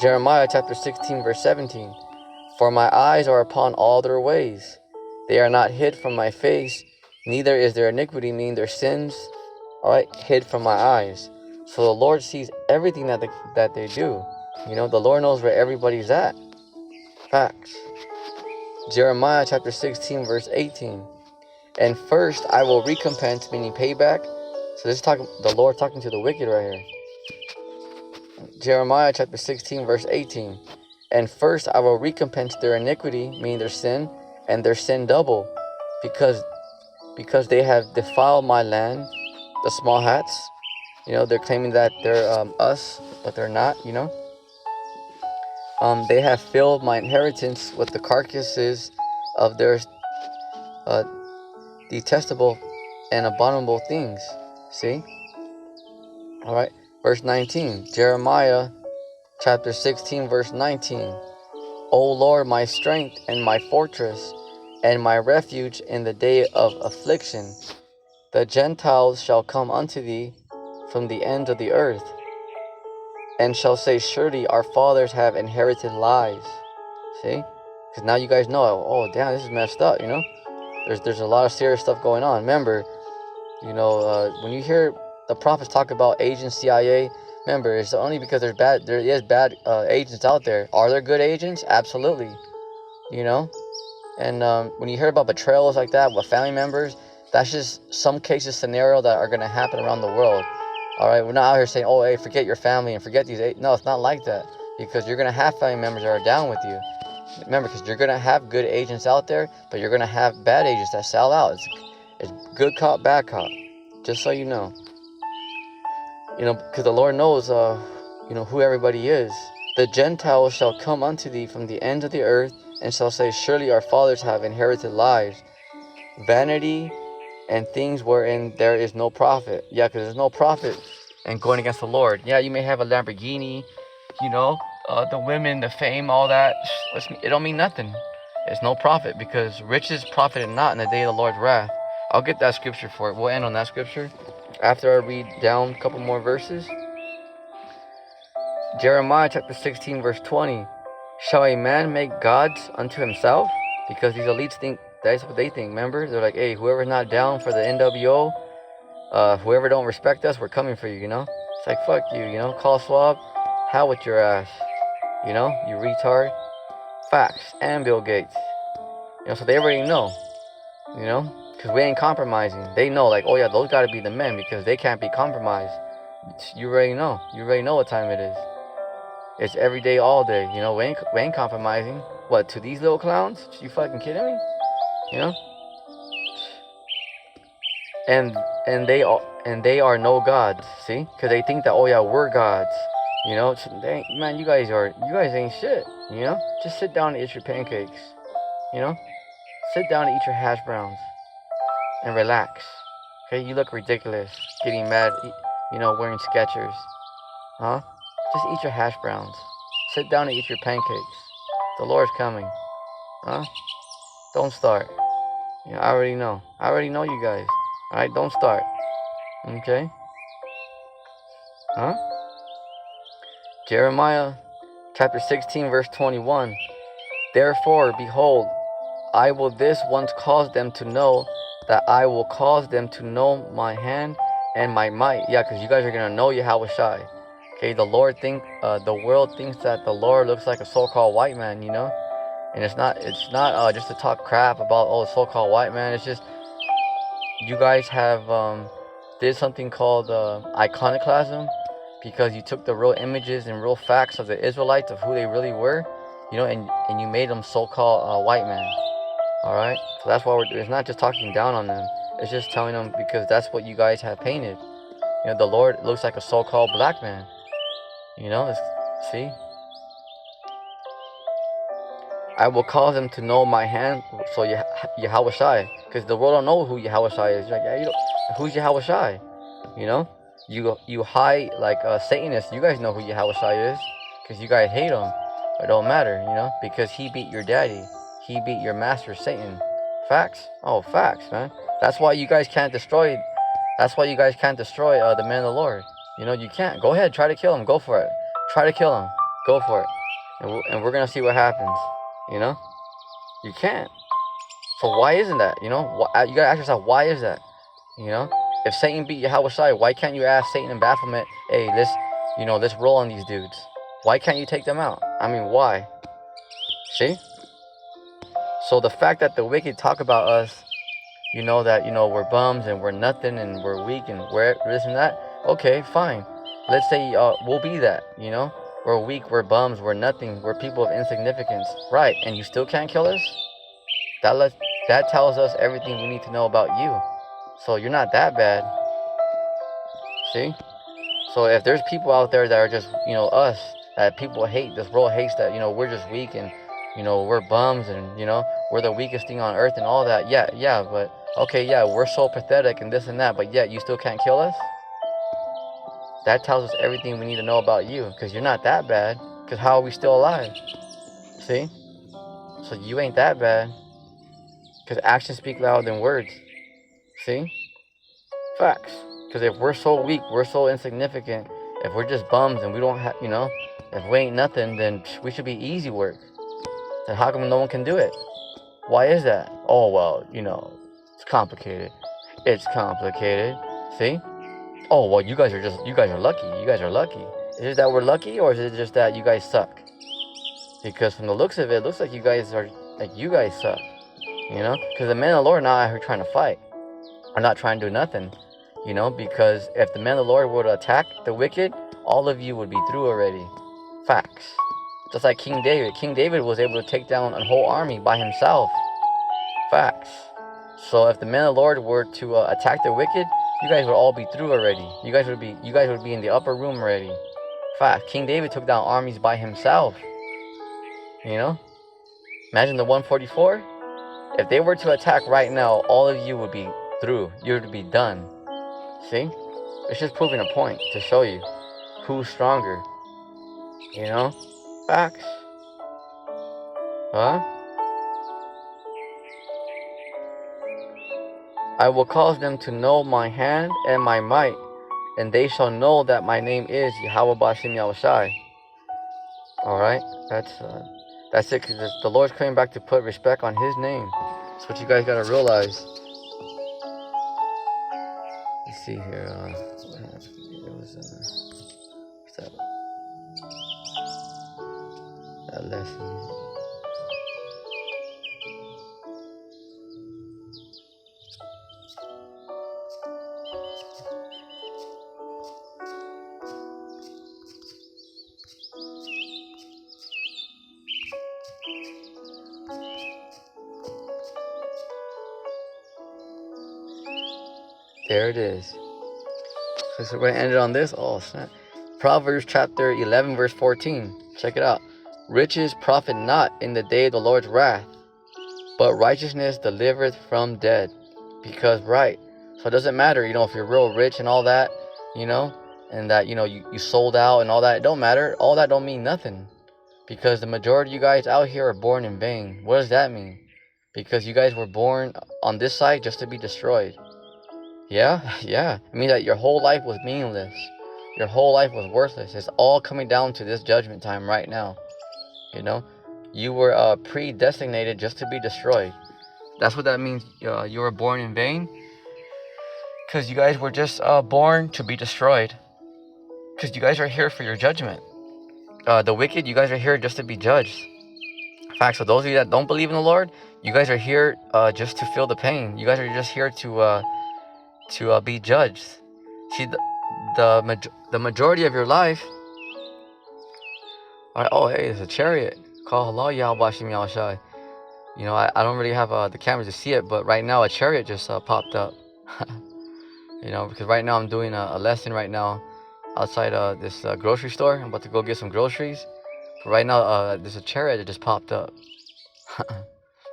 Jeremiah chapter 16, verse 17. For my eyes are upon all their ways. They are not hid from my face, neither is their iniquity, meaning their sins, all right, hid from my eyes. So the Lord sees everything that they do. You know, the Lord knows where everybody's at. Facts. Jeremiah chapter 16, verse 18. And first I will recompense, meaning payback. So this is the Lord talking to the wicked right here. Jeremiah chapter 16, verse 18. And first I will recompense their iniquity, meaning their sin, and their sin double, because they have defiled my land. The small hats, you know, they're claiming that they're us, but they're not, you know. They have filled my inheritance with the carcasses of their detestable and abominable things. See? All right. Verse 19. Jeremiah chapter 16, verse 19. O Lord, my strength and my fortress, and my refuge in the day of affliction. The Gentiles shall come unto thee from the ends of the earth, and shall say, surely our fathers have inherited lies. See? Because now you guys know, oh damn, this is messed up, you know? There's a lot of serious stuff going on. Remember, you know, when you hear the prophets talk about agents, CIA, remember, it's only because there is bad agents out there. Are there good agents? Absolutely. You know? And when you hear about betrayals like that with family members, that's just some cases scenario that are going to happen around the world. All right, we're not out here saying, oh, hey, forget your family and forget these. No, it's not like that, because you're going to have family members that are down with you. Remember, because you're going to have good agents out there, but you're going to have bad agents that sell out. It's good cop, bad cop, just so you know. You know, because the Lord knows, you know, who everybody is. The Gentiles shall come unto thee from the ends of the earth, and shall say, surely our fathers have inherited lives, vanity, and things wherein there is no profit. Yeah, because there's no profit in going against the Lord. Yeah, you may have a Lamborghini, you know, the women, the fame, all that. It don't mean nothing. It's no profit, because riches profited not in the day of the Lord's wrath. I'll get that scripture for it. We'll end on that scripture after I read down a couple more verses. Jeremiah chapter 16, verse 20. Shall a man make gods unto himself? Because these elites think that's what they think. Remember, they're like, hey, whoever's not down for the NWO, whoever don't respect us, we're coming for you, you know. It's like, fuck you, you know. Call Schwab, hell with your ass, you know, you retard. Facts. And Bill Gates, you know. So they already know, you know, because we ain't compromising. They know, like, oh yeah, those gotta be the men, because they can't be compromised. You already know. You already know what time it is. It's every day, all day. You know, we ain't compromising. What, to these little clowns? You fucking kidding me? You know? And they are no gods. See? Because they think that, oh yeah, we're gods. You know? Man, you guys ain't shit. You know? Just sit down and eat your pancakes. You know? Sit down and eat your hash browns. And relax. Okay? You look ridiculous. Getting mad, you know, wearing Skechers. Huh? Just eat your hash browns. Sit down and eat your pancakes. The Lord's coming. Huh? Don't start. You know, I already know. I already know you guys. Alright, don't start. Okay? Huh? Jeremiah chapter 16, verse 21. Therefore, behold, I will this once cause them to know that I will cause them to know my hand and my might. Yeah, because you guys are going to know Yahweh Shai. Okay, the world thinks that the Lord looks like a so-called white man, you know? And it's not just to talk crap about, oh, so-called white man. It's just, you guys have did something called iconoclasm, because you took the real images and real facts of the Israelites of who they really were, you know, and you made them so-called white man. All right. So that's why we're doing. It's not just talking down on them. It's just telling them because that's what you guys have painted. You know, the Lord looks like a so-called black man. You know, see. I will cause them to know my hand, so Yahweh Shai, because the world don't know who Yahweh Shai is. You're like, yeah, you don't, who's Yahweh Shai? You know, you high like Satanists. You guys know who Yahweh Shai is, because you guys hate him. It don't matter, you know, because he beat your daddy. He beat your master, Satan. Facts? Oh, facts, man. That's why you guys can't destroy. That's why you guys can't destroy the man of the Lord. You know, you can't. Go ahead, try to kill him. Go for it. Try to kill him. Go for it. And we're gonna see what happens. You know, you can't. So why isn't that? You know, you gotta ask yourself, why is that? You know, if Satan beat Yahweh Shai, why can't you ask Satan in Baphomet, hey, let's roll on these dudes? Why can't you take them out? I mean, why? See? So the fact that the wicked talk about us, you know, that, you know, we're bums and we're nothing and we're weak and we're this and that, okay, fine. Let's say we'll be that, you know? We're weak, we're bums, we're nothing, we're people of insignificance. Right, and you still can't kill us? That tells us everything we need to know about you. So you're not that bad. See? So if there's people out there that are just, you know, us, that people hate, this world hates, that, you know, we're just weak and, you know, we're bums and, you know, we're the weakest thing on earth and all that. Yeah, but, okay, yeah, we're so pathetic and this and that, but yet you still can't kill us? That tells us everything we need to know about you, because you're not that bad, because how are we still alive? See? So you ain't that bad, because actions speak louder than words. See? Facts. Because if we're so weak, we're so insignificant, if we're just bums and we don't have, you know, if we ain't nothing, then we should be easy work. Then how come no one can do it? Why is that? Oh, well, you know, it's complicated. It's complicated. See? Oh, well, you guys are lucky. You guys are lucky. Is it that we're lucky, or is it just that you guys suck? Because from the looks of it, it looks like you guys suck. You know? Because the men of the Lord are not out here trying to fight. Are not trying to do nothing. You know? Because if the men of the Lord were to attack the wicked, all of you would be through already. Facts. Just like King David. King David was able to take down a whole army by himself. Facts. So if the men of the Lord were to attack the wicked, you guys would all be through already. You guys would be in the upper room already. Fact. King David took down armies by himself. You know? Imagine the 144. If they were to attack right now, all of you would be through. You would be done. See? It's just proving a point to show you who's stronger. You know? Facts. Huh? I will cause them to know my hand and my might, and they shall know that my name is Yahweh Bashim Yahushai. Alright? That's it, because the Lord's coming back to put respect on his name. That's what you guys gotta realize. Let's see here. What happened? It was that lesson. There it is. So we're going to end it on this. Oh, snap. Proverbs chapter 11, verse 14. Check it out. Riches profit not in the day of the Lord's wrath, but righteousness delivereth from death. Because, right. So it doesn't matter, you know, if you're real rich and all that, you know, and that, you know, you sold out and all that. It don't matter. All that don't mean nothing. Because the majority of you guys out here are born in vain. What does that mean? Because you guys were born on this side just to be destroyed. Yeah. It means that your whole life was meaningless. Your whole life was worthless. It's all coming down to this judgment time right now. You know, you were predestinated just to be destroyed. That's what that means. You were born in vain. Because you guys were just born to be destroyed. Because you guys are here for your judgment. The wicked, you guys are here just to be judged. In fact, so those of you that don't believe in the Lord, you guys are here just to feel the pain. You guys are just here to be judged. See, the majority of your life. All right, oh, hey, it's a chariot. Call Allah Yahweh Bashim Yahushai. You know, I don't really have the camera to see it, but right now a chariot just popped up. You know, because right now I'm doing a lesson right now outside this grocery store. I'm about to go get some groceries. But right now, there's a chariot that just popped up.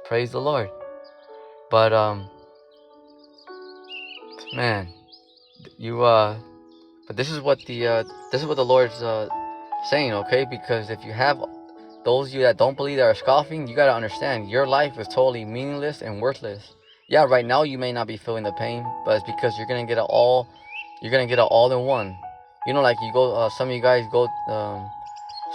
Praise the Lord. But man, you but this is what the Lord's saying, okay? Because if you have those of you that don't believe, that are scoffing, you gotta understand your life is totally meaningless and worthless. Yeah, right now you may not be feeling the pain, but it's because you're gonna get it all. You're gonna get it all in one. You know, like you go. Some of you guys go.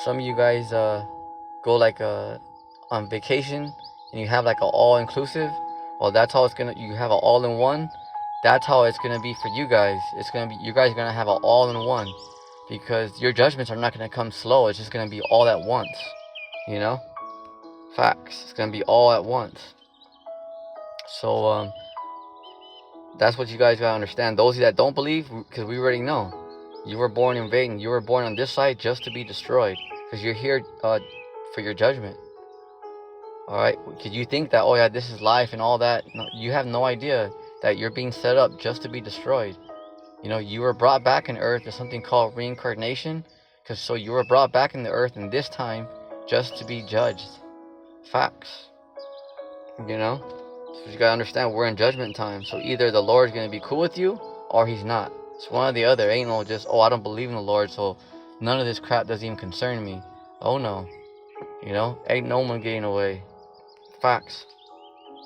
Some of you guys go like on vacation, and you have like a all inclusive. Well, that's how it's gonna. You have an all in one. That's how it's gonna be for you guys. It's gonna be, you guys are gonna have an all in one, because your judgments are not gonna come slow. It's just gonna be all at once. You know, facts. It's gonna be all at once. So that's what you guys gotta understand. Those of you that don't believe, because we already know, you were born in vain. You were born on this side just to be destroyed, because you're here for your judgment. All right, because you think that, oh yeah, this is life and all that. No, you have no idea that you're being set up just to be destroyed. You know, you were brought back in earth. There's something called reincarnation, because so you were brought back in the earth in this time just to be judged. Facts. You know, so you gotta understand we're in judgment time. So either the Lord's gonna be cool with you or he's not. It's one or the other. Ain't no just, oh, I don't believe in the Lord, so none of this crap doesn't even concern me. Oh no. You know, ain't no one getting away. Facts.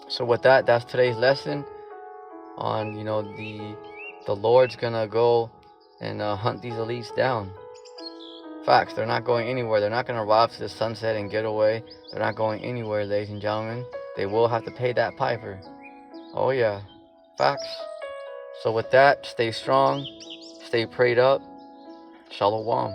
So with that, that's today's lesson on, you know, the Lord's gonna go and hunt these elites down. Facts. They're not going anywhere. They're not gonna arrive to the sunset and get away. They're not going anywhere, ladies and gentlemen. They will have to pay that piper. Oh yeah. Facts. So with that, stay strong, stay prayed up. Shalom.